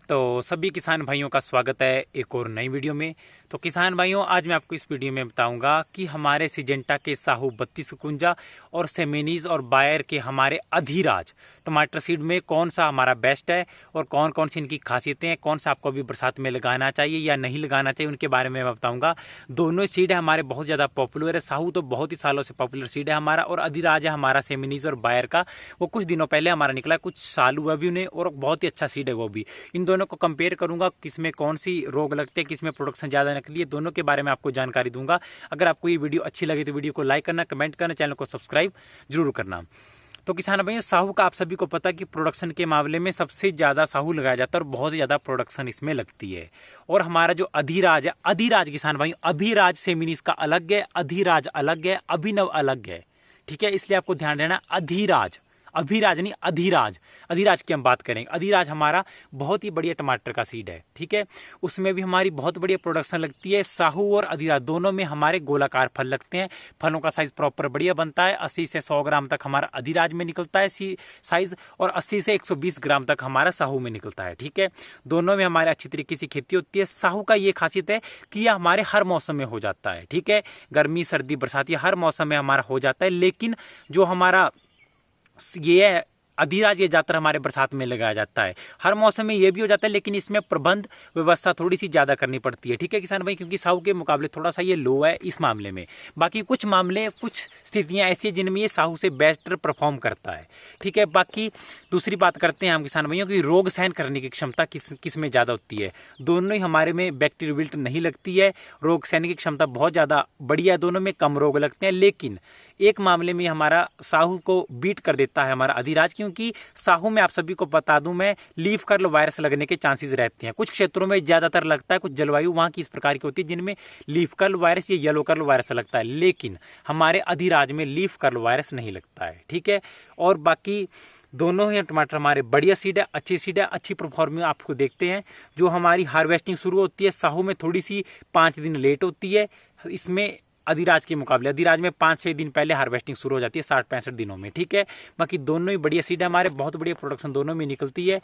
तो सभी किसान भाइयों का स्वागत है एक और नई वीडियो में। तो किसान भाइयों, आज मैं आपको इस वीडियो में बताऊंगा कि हमारे सिजेंटा के साहू 3251 और सेमेनीज और बायर के हमारे अधिराज टमाटर सीड में कौन सा हमारा बेस्ट है और कौन कौन सी इनकी खासियतें हैं, कौन सा आपको अभी बरसात में लगाना चाहिए या नहीं लगाना चाहिए, उनके बारे में मैं बताऊंगा। दोनों सीड है हमारे बहुत ज़्यादा पॉपुलर है। साहू तो बहुत ही सालों से पॉपुलर सीड है हमारा, और अधिराज है हमारा सेमेनीज और बायर का। वो कुछ दिनों पहले हमारा निकला, कुछ साल हुआ भी उन्हें, और बहुत ही अच्छा सीड है वो भी। इन दोनों को कंपेयर करूंगा, किसमें कौन सी रोग लगते हैं, किसमें प्रोडक्शन ज़्यादा निकली है, दोनों के बारे में आपको जानकारी दूंगा। अगर आपको ये वीडियो अच्छी लगे तो वीडियो को लाइक करना, कमेंट करना, चैनल को सब्सक्राइब जरूर करना। तो किसान भाइयों, साहू का आप सभी को पता है कि प्रोडक्शन के मामले में सबसे ज़्यादा साहू लगाया जाता है और बहुत ज़्यादा प्रोडक्शन इसमें लगती है। और हमारा जो अधिराज है, अधिराज किसान भाइयों, अभिराज सेमिनीस का अलग है, अधिराज अलग है, अभिनव अलग है। ठीक है, इसलिए आपको ध्यान देना, अधिराज, अभिराज नहीं, अधिराज। अधिराज की हम बात करेंगे। अधिराज हमारा बहुत ही बढ़िया टमाटर का सीड है। ठीक है, उसमें भी हमारी बहुत बढ़िया प्रोडक्शन लगती है। साहू और अधिराज दोनों में हमारे गोलाकार फल लगते हैं, फलों का साइज प्रॉपर बढ़िया बनता है। 80 से 100 ग्राम तक हमारा अधिराज में निकलता है साइज, और 80 से 120 ग्राम तक हमारा साहू में निकलता है। ठीक है, दोनों में हमारे अच्छी तरीके से खेती होती है। साहू का ये खासियत है कि यह हमारे हर मौसम में हो जाता है। ठीक है, गर्मी सर्दी बरसात ये हर मौसम में हमारा हो जाता है। लेकिन जो हमारा ये है अधिराज, ये ज्यादातर हमारे बरसात में लगाया जाता है। हर मौसम में ये भी हो जाता है, लेकिन इसमें प्रबंध व्यवस्था थोड़ी सी ज्यादा करनी पड़ती है। ठीक है किसान भाई, क्योंकि साहू के मुकाबले थोड़ा सा ये लो है इस मामले में। बाकी कुछ मामले, कुछ स्थितियां ऐसी हैं जिनमें ये साहू से बेस्ट परफॉर्म करता है। ठीक है, बाकी दूसरी बात करते हैं हम किसान भाइयों की, रोग सहन करने की क्षमता किस में ज्यादा होती है। दोनों ही हमारे में बैक्टीरियोविल्ट नहीं लगती है, रोग सहन की क्षमता बहुत ज्यादा बढ़िया है, दोनों में कम रोग लगते हैं। लेकिन एक मामले में हमारा साहू को बीट कर देता है हमारा अधिराज, क्योंकि साहू में आप सभी को बता दूं मैं, लीफ कर्ल वायरस लगने के चांसेस रहते हैं। कुछ क्षेत्रों में ज्यादातर लगता है, कुछ जलवायु वहां की इस प्रकार की होती है जिनमें लीफ कर्ल वायरस या येलो कर्ल वायरस लगता है, लेकिन हमारे अधिराज में लीफ कर्ल वायरस नहीं लगता है। ठीक है, और बाकी दोनों ही टमाटर हमारे बढ़िया सीड है, अच्छी सीड है, अच्छी परफॉर्मेंस आपको देखते हैं। जो हमारी हार्वेस्टिंग शुरू होती है साहू में थोड़ी सी 5 दिन लेट होती है, इसमें अधिराज के मुकाबले। अधिराज में 5-6 दिन पहले हार्वेस्टिंग शुरू हो जाती है, 60-65 दिनों में। ठीक है, बाकी दोनों ही बढ़िया सीड है हमारे, बहुत बढ़िया प्रोडक्शन दोनों में निकलती है।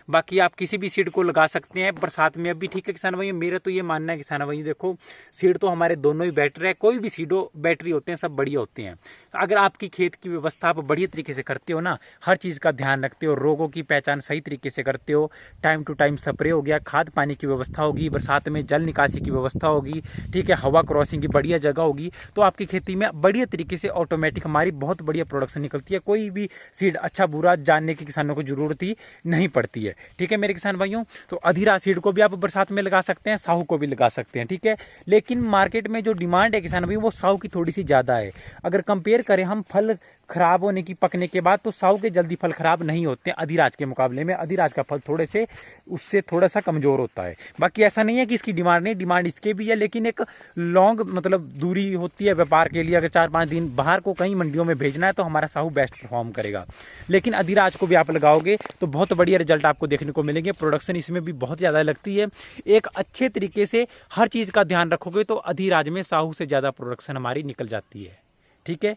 बाकी आप किसी भी सीड को लगा सकते हैं बरसात में अभी। ठीक है किसान भाई, मेरा तो ये मानना है किसान भाई, देखो सीड तो हमारे दोनों ही बेटर है, कोई भी सीड हो बैटरी होते हैं, सब बढ़िया होते हैं। अगर आपकी खेत की व्यवस्था आप बढ़िया तरीके से करते हो ना, हर चीज़ का ध्यान रखते हो, रोगों की पहचान सही तरीके से करते हो, टाइम टू टाइम स्प्रे हो गया, खाद पानी की व्यवस्था होगी, बरसात में जल निकासी की व्यवस्था होगी, ठीक है, हवा क्रॉसिंग की बढ़िया जगह होगी, तो आपकी खेती में बढ़िया तरीके से ऑटोमेटिक हमारी बहुत बढ़िया प्रोडक्शन निकलती है। कोई भी सीड अच्छा बुरा जानने की किसानों को जरूरत ही नहीं पड़ती है। ठीक है मेरे किसान भाइयों, तो अधिराज सीड को भी आप बरसात में लगा सकते हैं, साहू को भी लगा सकते हैं। ठीक है, लेकिन मार्केट में जो डिमांड है किसान भाइयों, वो साहू की थोड़ी सी ज्यादा है। अगर कंपेयर करें हम फल खराब होने की, पकने के बाद, तो साहू के जल्दी फल खराब नहीं होते अधिराज के मुकाबले में। अधिराज का फल थोड़े से उससे थोड़ा सा कमजोर होता है। बाकी ऐसा नहीं है कि इसकी डिमांड नहीं, डिमांड इसके भी है, लेकिन एक लॉन्ग मतलब दूरी होती है व्यापार के लिए। अगर 4-5 दिन बाहर को कई मंडियों में भेजना है तो हमारा साहू बेस्ट परफॉर्म करेगा। लेकिन अधिराज को भी आप लगाओगे तो बहुत बढ़िया रिजल्ट आपको देखने को मिलेंगे। प्रोडक्शन इसमें भी बहुत ज्यादा लगती है। एक अच्छे तरीके से हर चीज का ध्यान रखोगे तो अधिराज में साहू से ज्यादा प्रोडक्शन हमारी निकल जाती है। ठीक है,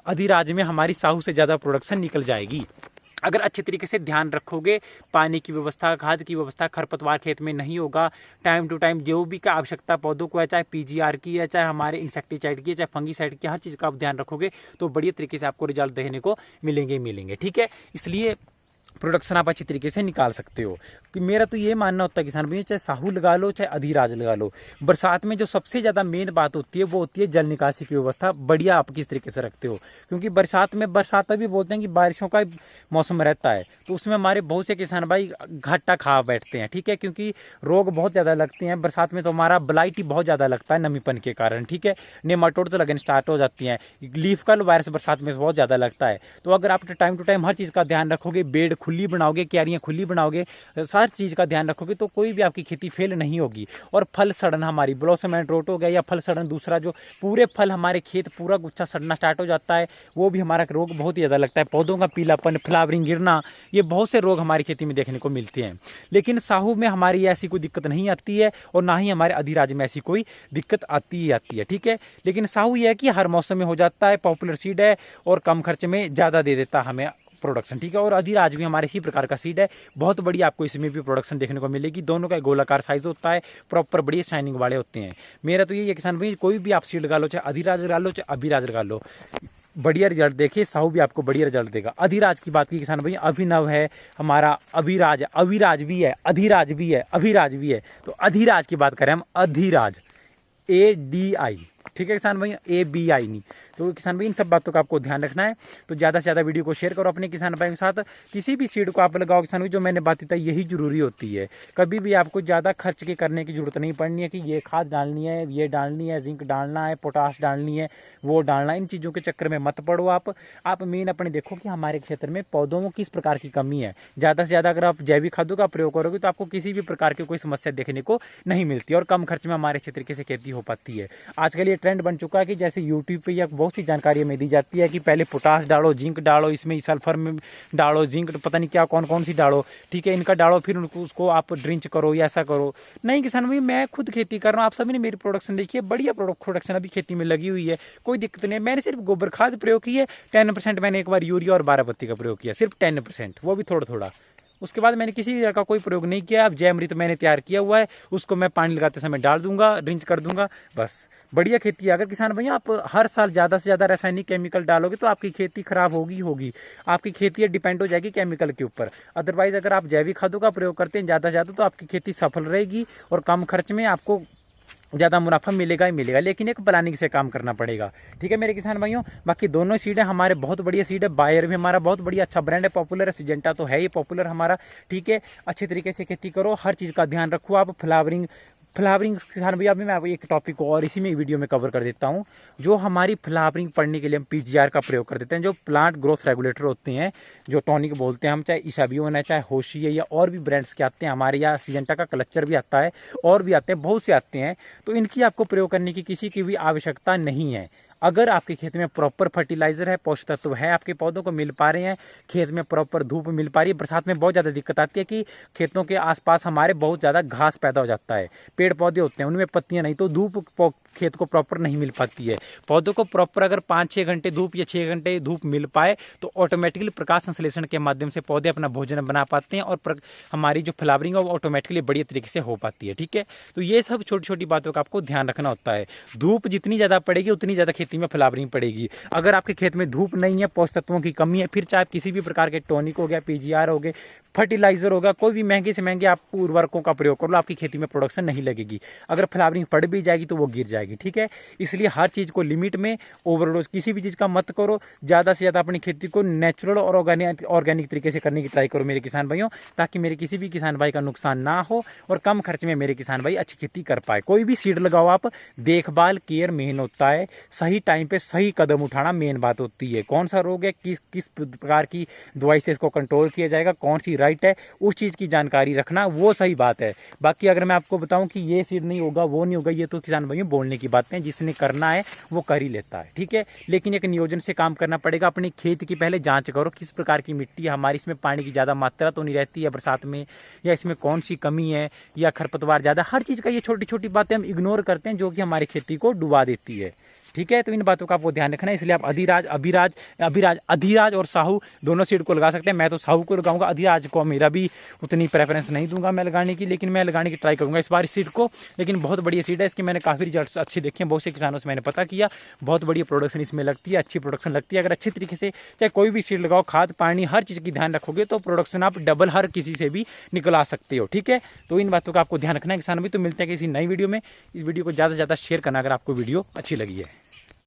अधिराज में हमारी साहू से ज्यादा प्रोडक्शन निकल जाएगी अगर अच्छे तरीके से ध्यान रखोगे। पानी की व्यवस्था, खाद की व्यवस्था, खरपतवार खेत में नहीं होगा, टाइम टू टाइम जो भी का आवश्यकता पौधों को है, चाहे पीजीआर की है, चाहे हमारे इंसेक्टिसाइड की है, चाहे फंगीसाइड की, हर चीज़ का आप ध्यान रखोगे तो बढ़िया तरीके से आपको रिजल्ट देखने को मिलेंगे। ठीक है, इसलिए प्रोडक्शन आप अच्छी तरीके से निकाल सकते हो। कि मेरा तो ये मानना होता है किसान भैया, चाहे साहू लगा लो चाहे अधिराज लगा लो, बरसात में जो सबसे ज़्यादा मेन बात होती है वो होती है जल निकासी की व्यवस्था बढ़िया आप किस तरीके से रखते हो। क्योंकि बरसात भी बोलते हैं कि बारिशों का मौसम रहता है, तो उसमें हमारे बहुत से किसान भाई घाटा खा बैठते हैं। ठीक है, क्योंकि रोग बहुत ज़्यादा लगते हैं बरसात में, तो हमारा ब्लाइट ही बहुत ज़्यादा लगता है नमीपन के कारण। ठीक है, नेमाटोड्स लगने स्टार्ट हो जाती हैं, लीफ कर्ल वायरस बरसात में बहुत ज़्यादा लगता है। तो अगर आप टाइम टू टाइम हर चीज़ का ध्यान रखोगे, बेड खुली बनाओगे, क्यारियां खुली बनाओगे, हर चीज का ध्यान रखोगे, तो कोई भी आपकी खेती फेल नहीं होगी। और फल सड़न हमारी ब्लॉसम एंड रोट हो गया, या फल सड़न दूसरा जो पूरे फल हमारे खेत पूरा गुच्छा सड़ना स्टार्ट हो जाता है, वो भी हमारा रोग बहुत ही ज्यादा लगता है। पौधों का पीलापन, फ्लावरिंग गिरना, ये बहुत से रोग हमारी खेती में देखने को मिलते हैं। लेकिन साहू में हमारी ऐसी कोई दिक्कत नहीं आती है, और ना ही हमारे अधिराज में ऐसी कोई दिक्कत आती है। ठीक है, लेकिन साहू ये है कि हर मौसम में हो जाता है, पॉपुलर सीड है और कम खर्च में ज्यादा दे देता है हमें प्रोडक्शन, ठीक है। और अधिराज भी हमारे इसी प्रकार का सीड है, बहुत बड़ी आपको इसमें भी प्रोडक्शन देखने को मिलेगी। दोनों का गोलाकार साइज होता है, प्रॉपर बड़ी शाइनिंग वाले होते हैं। मेरा तो ये किसान भाई कोई भी आप सीड लगा लो, चाहे अधिराज लगा लो चाहे अभिराज लगा लो, बढ़िया रिजल्ट देखिए। साहू भी आपको बढ़िया रिजल्ट देगा। अधिराज की बात की किसान भाई, अभिनव है हमारा, अभिराज, अविराज भी है, अधिराज भी है, अभिराज भी है। तो अधिराज की बात करें हम, अधिराज ADI, ठीक है किसान भाई, ABI नहीं। तो किसान भाई इन सब बातों का आपको ध्यान रखना है। तो ज़्यादा से ज़्यादा वीडियो को शेयर करो अपने किसान भाई के साथ। किसी भी सीड को आप लगाओ किसान भाई, जो मैंने बात बताई यही जरूरी होती है। कभी भी आपको ज़्यादा खर्च के करने की जरूरत नहीं पड़नी है कि ये खाद डालनी है, ये डालनी है, जिंक डालना है, पोटाश डालनी है, वो डालना है। इन चीज़ों के चक्कर में मत पड़ो आप मेन अपने देखो कि हमारे क्षेत्र में पौधों में किस प्रकार की कमी है। ज़्यादा से ज़्यादा अगर आप जैविक खादों का प्रयोग करोगे तो आपको किसी भी प्रकार की कोई समस्या देखने को नहीं मिलती और कम खर्च में हमारे क्षेत्र की से खेती हो पाती है। आजकल ये ट्रेंड बन चुका है कि जैसे यूट्यूब पे या बहुत सी जानकारी में दी जाती है कि पहले पोटाश डालो, जिंक डालो, इसमें सल्फर में डालो, जिंक पता नहीं क्या कौन कौन सी डालो, ठीक है, इनका डालो, फिर उसको आप ड्रिंच करो या ऐसा करो। नहीं किसान भाई, मैं खुद खेती कर रहा हूँ, आप सभी ने मेरी प्रोडक्शन देखी है, बढ़िया प्रोडक्शन अभी खेती में लगी हुई है, कोई दिक्कत नहीं है। मैंने सिर्फ गोबर खाद प्रयोग की है 10%, मैंने एक बार यूरिया और 12 पत्ती का प्रयोग किया, सिर्फ 10%, वो भी थोड़ा थोड़ा। उसके बाद मैंने किसी तरह का कोई प्रयोग नहीं किया। अब जैमृत मैंने तैयार किया हुआ है, उसको मैं पानी लगाते समय डाल दूंगा, ड्रिंच कर दूंगा, बस बढ़िया खेती है। अगर किसान भैया आप हर साल ज़्यादा से ज़्यादा रासायनिक केमिकल डालोगे तो आपकी खेती खराब होगी, आपकी खेती डिपेंड हो जाएगी केमिकल के ऊपर। अदरवाइज अगर आप जैविक खादों का प्रयोग करते हैं ज़्यादा से ज़्यादा तो आपकी खेती सफल रहेगी और कम खर्च में आपको ज़्यादा मुनाफा मिलेगा ही मिलेगा, लेकिन एक प्लानिंग से काम करना पड़ेगा, ठीक है मेरे किसान भाइयों। बाकी दोनों सीड है हमारे बहुत बढ़िया सीड है। बायर भी हमारा बहुत बढ़िया अच्छा ब्रांड है, पॉपुलर है। सिजेंटा तो है ही पॉपुलर हमारा, ठीक है। अच्छे तरीके से खेती करो, हर चीज़ का ध्यान रखो आप। फ्लावरिंग किसान भैया, अभी मैं आपको एक टॉपिक को और इसी में वीडियो में कवर कर देता हूँ। जो हमारी फ्लावरिंग पढ़ने के लिए हम PGR का प्रयोग कर देते हैं, जो प्लांट ग्रोथ रेगुलेटर होते हैं, जो टॉनिक बोलते हैं हम, चाहे इसाबियोन है, चाहे होशी है, या और भी ब्रांड्स के आते हैं हमारे यहाँ। सिजेंटा का क्लचर भी आता है और भी आते हैं, बहुत से आते हैं। तो इनकी आपको प्रयोग करने की किसी की भी आवश्यकता नहीं है। अगर आपके खेत में प्रॉपर फर्टिलाइजर है, पोषक तत्व है, आपके पौधों को मिल पा रहे हैं, खेत में प्रॉपर धूप मिल पा रही है। बरसात में बहुत ज़्यादा दिक्कत आती है कि खेतों के आसपास हमारे बहुत ज़्यादा घास पैदा हो जाता है, पेड़ पौधे होते हैं उनमें पत्तियां नहीं, तो धूप खेत को प्रॉपर नहीं मिल पाती है। पौधों को प्रॉपर अगर 5-6 घंटे धूप या 6 घंटे धूप मिल पाए तो ऑटोमेटिकली प्रकाश संश्लेषण के माध्यम से पौधे अपना भोजन बना पाते हैं और हमारी जो फ्लावरिंग है वो ऑटोमेटिकली बढ़िया तरीके से हो पाती है, ठीक है। तो ये सब छोटी छोटी बातों का आपको ध्यान रखना होता है। धूप जितनी ज़्यादा पड़ेगी उतनी ज़्यादा खेती में फ्लावरिंग पड़ेगी। अगर आपके खेत में धूप नहीं है, पोषक तत्वों की कमी है, फिर चाहे किसी भी प्रकार के टॉनिक हो गया, PGR हो गए, फर्टिलाइजर होगा, कोई भी महंगे से महंगे आप उर्वरकों का प्रयोग कर लो, आपकी खेती में प्रोडक्शन नहीं लगेगी। अगर फ्लावरिंग पड़ भी जाएगी तो वो गिर जाएगी, ठीक है। इसलिए हर चीज़ को लिमिट में, ओवरडोज किसी भी चीज़ का मत करो। ज़्यादा से ज़्यादा अपनी खेती को नेचुरल और ऑर्गेनिक तरीके से करने की ट्राई करो मेरे किसान भाइयों, ताकि मेरे किसी भी किसान भाई का नुकसान ना हो और कम खर्च में मेरे किसान भाई अच्छी खेती कर पाए। कोई भी सीड लगाओ आप, देखभाल केयर मेन होता है, सही टाइम पे सही कदम उठाना मेन बात होती है। कौन सा रोग है, किस प्रकार की दवाई से इसको कंट्रोल किया जाएगा, कौन सी राइट है, उस चीज़ की जानकारी रखना, वो सही बात है। बाकी अगर मैं आपको बताऊं कि ये सीड नहीं होगा, वो नहीं होगा, ये तो किसान भाइयों बोलने की बातें हैं। जिसने करना है वो कर ही लेता है, ठीक है। लेकिन एक नियोजन से काम करना पड़ेगा। अपने खेत की पहले जांच करो, किस प्रकार की मिट्टी है हमारी, इसमें पानी की ज़्यादा मात्रा तो नहीं रहती है बरसात में, या इसमें कौन सी कमी है, या खरपतवार ज़्यादा। हर चीज़ का ये छोटी छोटी बातें हम इग्नोर करते हैं जो कि हमारी खेती को डुबा देती है, ठीक है। तो इन बातों का आपको ध्यान रखना है। इसलिए आप अधिराज और साहू दोनों सीड को लगा सकते हैं। मैं तो साहू को लगाऊंगा, अधिराज को मेरा भी उतनी प्रेफरेंस नहीं दूंगा मैं लगाने की, लेकिन मैं लगाने की ट्राई करूंगा इस बार इस सीड को। लेकिन बहुत बढ़िया सीड है, इसके मैंने काफ़ी रिजल्ट्स अच्छे देखे हैं, बहुत से किसानों से मैंने पता किया, बहुत बढ़िया प्रोडक्शन इसमें लगती है, अच्छी प्रोडक्शन लगती है। अगर अच्छी तरीके से चाहे कोई भी सीड लगाओ, खाद पानी हर चीज़ की ध्यान रखोगे तो प्रोडक्शन आप डबल हर किसी से भी निकला सकते हो, ठीक है। तो इन बातों का आपको ध्यान रखना है किसान भी। तो मिलते हैं किसी नई वीडियो में। इस वीडियो को ज़्यादा से ज़्यादा शेयर करना अगर आपको वीडियो अच्छी लगी है।